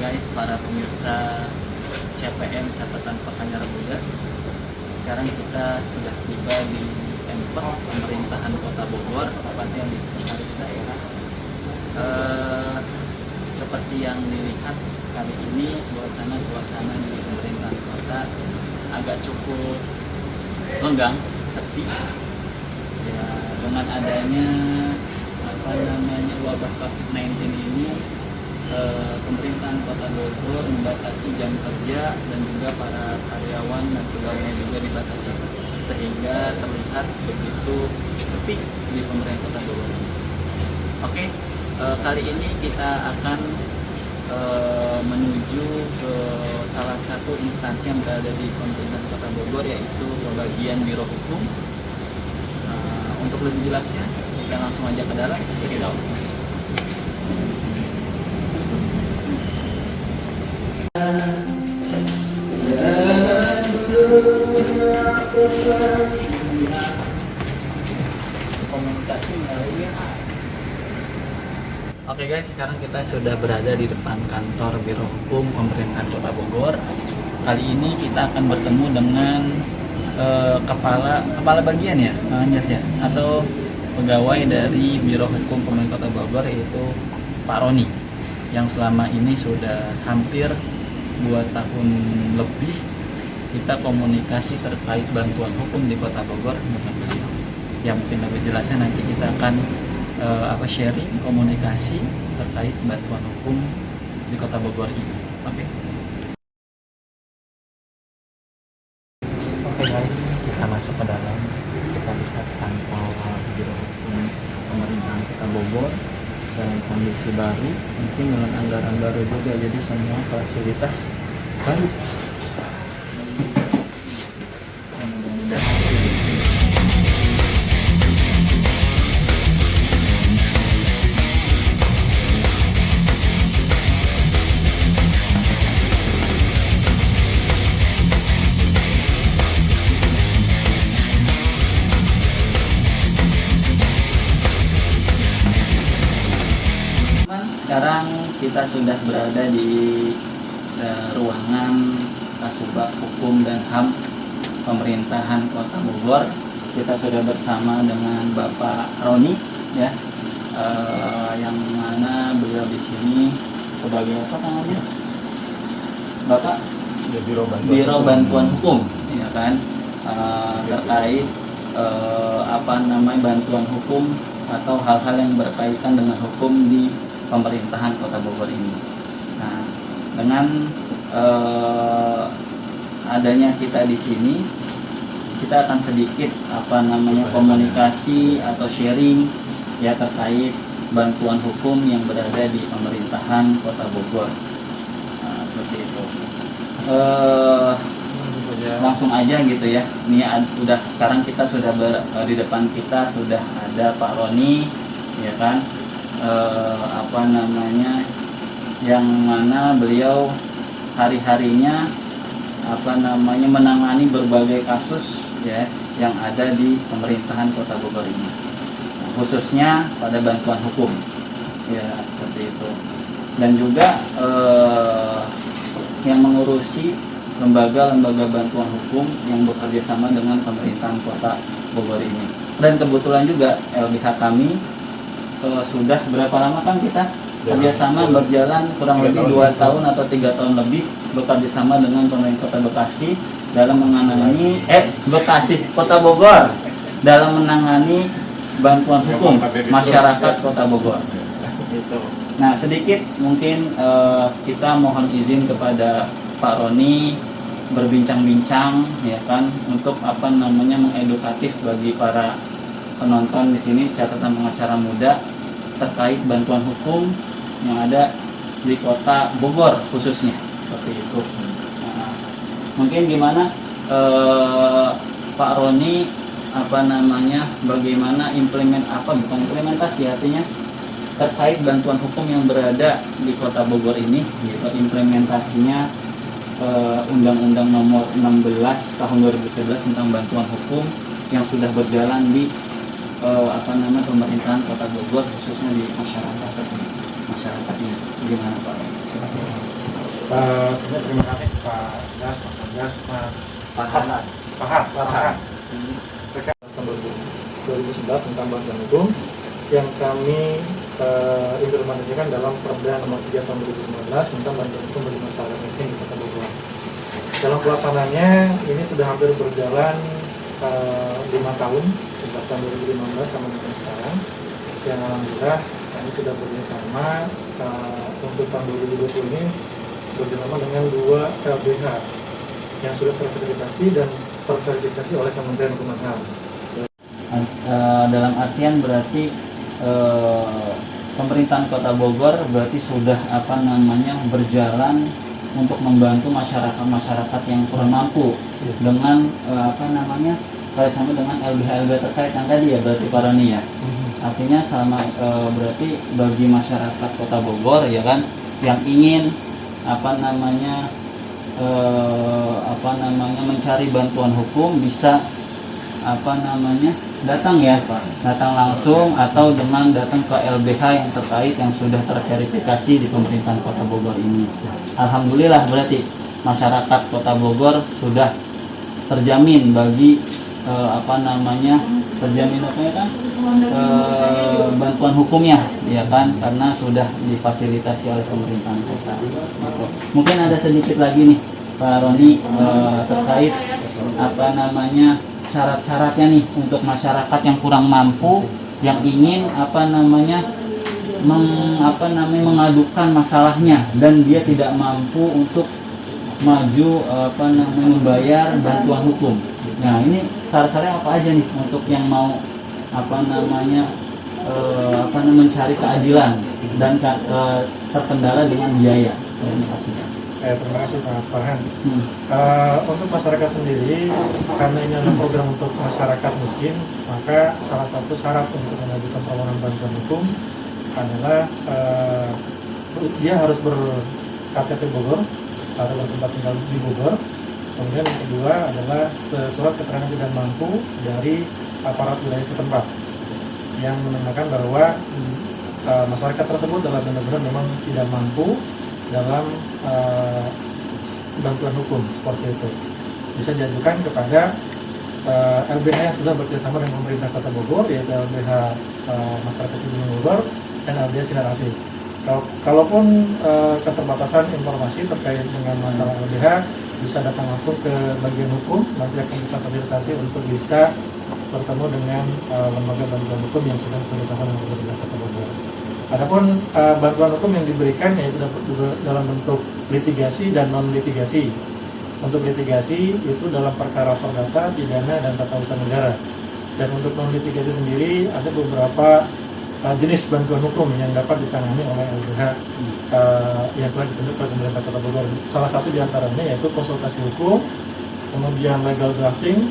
guys, para pemirsa CPM Catatan Pekanbaru Muda. Sekarang kita sudah tiba di Pemkot Pemerintahan Kota Bogor, tepatnya di Sekretaris Daerah. Seperti yang dilihat kali ini, suasana di pemerintahan kota agak cukup lenggang, sepi. Ya, dengan adanya wabah COVID-19 ini, pemerintahan Kota Bogor membatasi jam kerja dan juga para karyawan dan pegawainya juga dibatasi, sehingga terlihat begitu sepi di pemerintahan Kota Bogor ini. Oke, kali ini kita akan menuju ke salah satu instansi yang berada di pemerintahan Kota Bogor, yaitu bagian Biro Hukum. Untuk lebih jelasnya, kita langsung aja ke dalam. Check it out. Komunikasi melalui. Oke guys, sekarang kita sudah berada di depan kantor Biro Hukum Pemerintahan Kota Bogor. Kali ini kita akan bertemu dengan kepala bagian ya, Mas ya, atau pegawai dari Biro Hukum Pemerintah Kota Bogor, yaitu Pak Roni, yang selama ini sudah hampir 2 tahun lebih kita komunikasi terkait bantuan hukum di Kota Bogor dengan beliau. Ya, mungkin lebih jelasnya nanti kita akan sharing komunikasi terkait bantuan hukum di Kota Bogor ini. Oke. Oke guys, kita masuk ke dalam. Kita lihat kantor Biro Hukum Pemerintahan Kota Bogor dalam kondisi baru, mungkin dengan anggaran baru juga, jadi semua fasilitas baru. Sekarang kita sudah berada di ruangan Kasubag Hukum dan HAM Pemerintahan Kota Bogor. Kita sudah bersama dengan Bapak Roni, ya, yang mana beliau di sini sebagai apa namanya, Bapak Biro Bantuan Hukum, ya kan, terkait bantuan hukum atau hal-hal yang berkaitan dengan hukum di pemerintahan Kota Bogor ini. Nah, dengan adanya kita di sini, kita akan sedikit komunikasi atau sharing ya terkait bantuan hukum yang berada di pemerintahan Kota Bogor. Nah, seperti itu. Langsung aja gitu ya. Ini udah sekarang kita sudah di depan kita sudah ada Pak Roni, ya kan. Yang mana beliau hari-harinya menangani berbagai kasus ya yang ada di pemerintahan Kota Bogor ini, khususnya pada bantuan hukum ya, seperti itu. Dan juga yang mengurusi lembaga-lembaga bantuan hukum yang bekerja sama dengan pemerintahan Kota Bogor ini. Dan kebetulan juga LBH kami sudah berapa lama kan kita kerjasama berjalan, kurang lebih 2 tahun atau 3 tahun lebih bekerja sama dengan pemerintah Kota Bekasi dalam menangani Kota Bogor dalam menangani bantuan hukum masyarakat Kota Bogor. Gitu. Nah, sedikit mungkin kita mohon izin kepada Pak Roni berbincang-bincang, ya kan, untuk mengedukatif bagi para penonton di sini catatan pengacara muda terkait bantuan hukum yang ada di Kota Bogor khususnya, seperti itu. Nah, mungkin gimana Pak Roni bagaimana implementasi artinya terkait bantuan hukum yang berada di Kota Bogor ini, gitu, implementasinya Undang-Undang Nomor 16 Tahun 2011 tentang bantuan hukum yang sudah berjalan di pemerintahan Kota Bogor, khususnya di masyarakat tersebut. Masyarakatnya gimana Pak? Terima kasih Pak Gas, Mas Gas, Mas Farhan. Farhan. Terkait tahun 2011 tentang bantuan hukum yang kami implementasikan dalam Perda Nomor 3 Tahun 2015 tentang bantuan hukum bagi masyarakat miskin di Kota Bogor. Dalam pelaksanaannya ini sudah hampir berjalan 5 tahun sejak tahun 2015 sampai dengan sekarang. Yang alhamdulillah kami sudah bekerjasama untuk tahun 2020 ini bersama dengan 2 LBH yang sudah terverifikasi dan terverifikasi oleh Kementerian Hukum dan HAM. Dalam artian berarti pemerintahan Kota Bogor berarti sudah berjalan untuk membantu masyarakat yang kurang mampu dengan kerjasama dengan LBH terkait yang tadi ya berarti Pak Roni ya. Artinya sama berarti bagi masyarakat Kota Bogor ya kan yang ingin mencari bantuan hukum bisa datang langsung atau dengan datang ke LBH yang terkait yang sudah terverifikasi di pemerintahan Kota Bogor ini. Alhamdulillah berarti masyarakat Kota Bogor sudah terjamin bagi bantuan hukumnya ya kan karena sudah difasilitasi oleh pemerintahan kota. Mungkin ada sedikit lagi nih Pak Roni terkait syarat-syaratnya nih untuk masyarakat yang kurang mampu yang ingin mengadukan masalahnya dan dia tidak mampu untuk maju membayar bantuan hukum. Nah, ini syarat-syaratnya apa aja nih untuk yang mau mencari keadilan dan terkendala dengan biaya. Terima kasih. Terima kasih Mas Farhan. Untuk masyarakat sendiri, karena ini adalah program untuk masyarakat miskin, maka salah satu syarat untuk mengajukan permohonan bantuan hukum adalah dia harus ber-KTP Bogor atau bertempat tinggal di Bogor. Kemudian yang kedua adalah surat keterangan tidak mampu dari aparat wilayah setempat yang menandakan bahwa masyarakat tersebut dalam benar-benar memang tidak mampu dalam bantuan hukum seperti itu. Bisa diajukan kepada LBH yang sudah bekerjasama dengan pemerintah Kota Bogor, yaitu LBH Masyarakat Sipil Bogor dan LBH Sinar Asih. Kalaupun keterbatasan informasi terkait dengan masalah LBH, bisa datang langsung ke bagian hukum, nanti akan kita fasilitasi untuk bisa bertemu dengan lembaga bantuan hukum yang sudah bekerjasama dengan pemerintah Kota Bogor. Adapun bantuan hukum yang diberikan yaitu dalam bentuk litigasi dan non litigasi. Untuk litigasi itu dalam perkara perdata, pidana dan tata usaha negara. Dan untuk non litigasi sendiri ada beberapa jenis bantuan hukum yang dapat ditangani oleh LBH yang telah ditunjuk oleh pemerintah Kota Bogor. Salah satu diantaranya yaitu konsultasi hukum, kemudian legal drafting,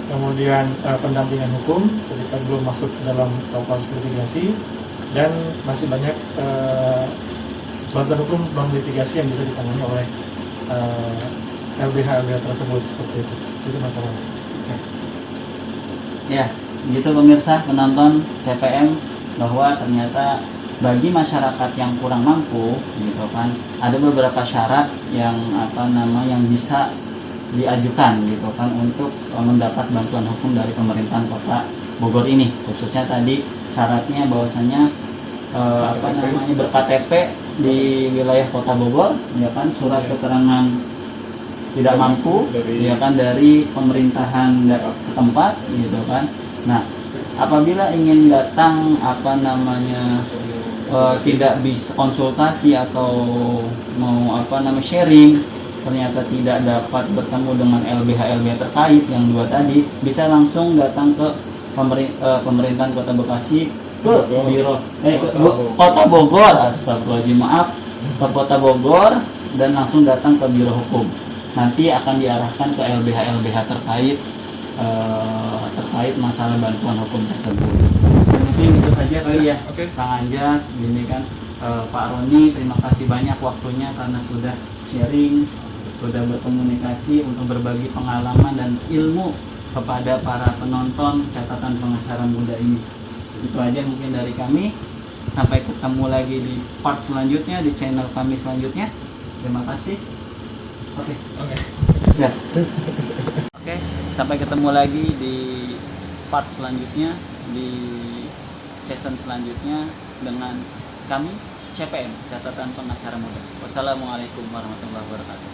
kemudian pendampingan hukum ketika belum masuk dalam proses litigasi, dan masih banyak bantuan hukum non litigasi yang bisa ditangani oleh LBH tersebut seperti itu. Itu masalahnya. Ya, gitu pemirsa penonton CPM, bahwa ternyata bagi masyarakat yang kurang mampu gitu kan ada beberapa syarat yang yang bisa diajukan gitu kan untuk mendapat bantuan hukum dari pemerintahan Kota Bogor ini. Khususnya tadi syaratnya bahwasanya ber-KTP di wilayah Kota Bogor ya kan, surat keterangan tidak mampu ya kan dari pemerintahan setempat gitu kan. Nah, apabila ingin datang tidak bisa konsultasi atau mau sharing, ternyata tidak dapat bertemu dengan LBH terkait yang dua tadi, bisa langsung datang ke pemerintahan Kota Bekasi ke biro Kota Bogor, astagfirullahaladzim, maaf, ke Kota Bogor dan langsung datang ke biro hukum. Nanti akan diarahkan ke LBH terkait masalah bantuan hukum tersebut. Mungkin itu saja kali ya. Kang Anjas, ini kan Pak Roni, terima kasih banyak waktunya karena sudah sharing, sudah berkomunikasi untuk berbagi pengalaman dan ilmu kepada para penonton catatan pengacara muda ini. Itu aja mungkin dari kami. Sampai ketemu lagi di part selanjutnya, di channel kami selanjutnya. Terima kasih. Oke. Oke. Siap. Oke, sampai ketemu lagi di part selanjutnya, di season selanjutnya dengan kami CPM, Catatan Pengacara Muda. Wassalamualaikum warahmatullahi wabarakatuh.